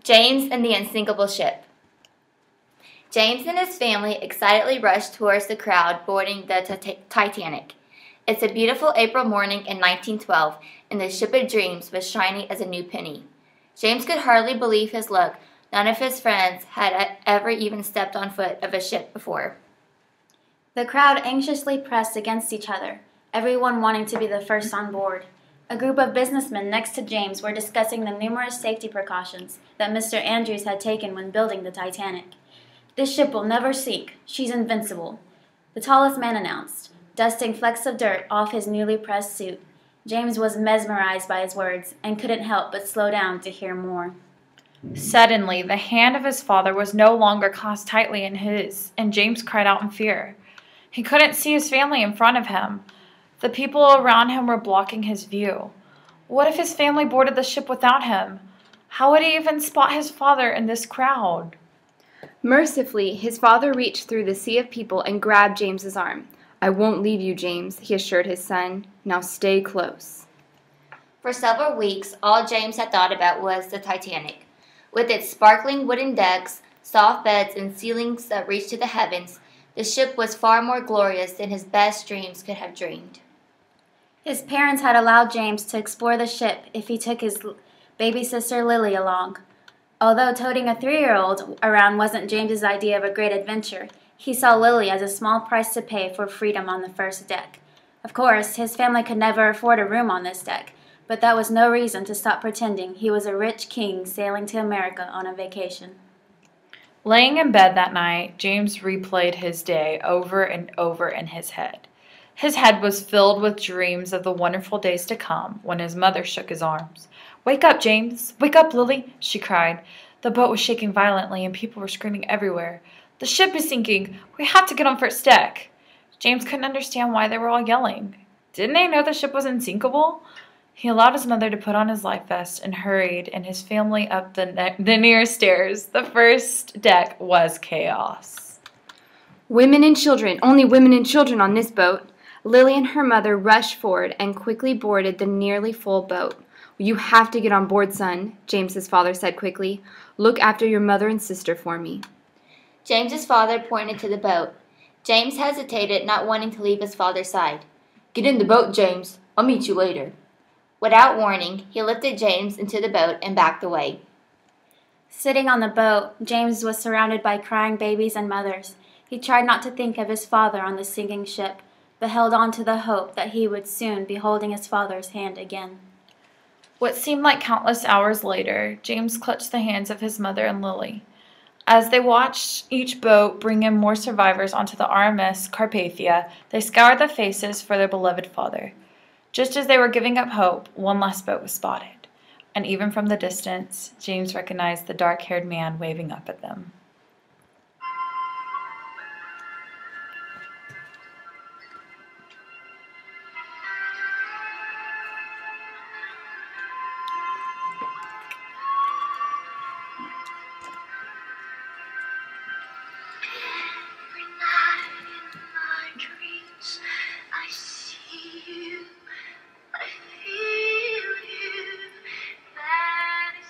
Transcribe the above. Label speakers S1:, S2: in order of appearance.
S1: James and the Unsinkable Ship. James and his family excitedly rushed towards the crowd boarding the Titanic. It's a beautiful April morning in 1912, and the ship of dreams was shiny as a new penny. James could hardly believe his luck. None of his friends had ever even stepped on foot of a ship before.
S2: The crowd anxiously pressed against each other, everyone wanting to be the first on board. A group of businessmen next to James were discussing the numerous safety precautions that Mr. Andrews had taken when building the Titanic. "This ship will never sink. She's invincible," the tallest man announced, dusting flecks of dirt off his newly pressed suit. James was mesmerized by his words and couldn't help but slow down to hear more.
S3: Suddenly, the hand of his father was no longer clasped tightly in his, and James cried out in fear. He couldn't see his family in front of him. The people around him were blocking his view. What if his family boarded the ship without him? How would he even spot his father in this crowd?
S4: Mercifully, his father reached through the sea of people and grabbed James's arm. "I won't leave you, James," he assured his son. "Now stay close."
S1: For several weeks, all James had thought about was the Titanic. With its sparkling wooden decks, soft beds, and ceilings that reached to the heavens, the ship was far more glorious than his best dreams could have dreamed.
S2: His parents had allowed James to explore the ship if he took his baby sister Lily along. Although toting a 3-year-old around wasn't James's idea of a great adventure, he saw Lily as a small price to pay for freedom on the first deck. Of course, his family could never afford a room on this deck, but that was no reason to stop pretending he was a rich king sailing to America on a vacation.
S3: Laying in bed that night, James replayed his day over and over in his head. His head was filled with dreams of the wonderful days to come when his mother shook his arms. "Wake up, James! Wake up, Lily!" she cried. The boat was shaking violently and people were screaming everywhere. "The ship is sinking! We have to get on first deck!" James couldn't understand why they were all yelling. Didn't they know the ship was unsinkable? He allowed his mother to put on his life vest and hurried and his family up the nearest stairs. The first deck was chaos.
S4: "Women and children, only women and children on this boat." Lily and her mother rushed forward and quickly boarded the nearly full boat. "You have to get on board, son," James's father said quickly. "Look after your mother and sister for me."
S1: James's father pointed to the boat. James hesitated, not wanting to leave his father's side. "Get in the boat, James. I'll meet you later." Without warning, he lifted James into the boat and backed away.
S2: Sitting on the boat, James was surrounded by crying babies and mothers. He tried not to think of his father on the sinking ship, but held on to the hope that he would soon be holding his father's hand again.
S3: What seemed like countless hours later, James clutched the hands of his mother and Lily. As they watched each boat bring in more survivors onto the RMS Carpathia, they scoured the faces for their beloved father. Just as they were giving up hope, one last boat was spotted, and even from the distance, James recognized the dark-haired man waving up at them.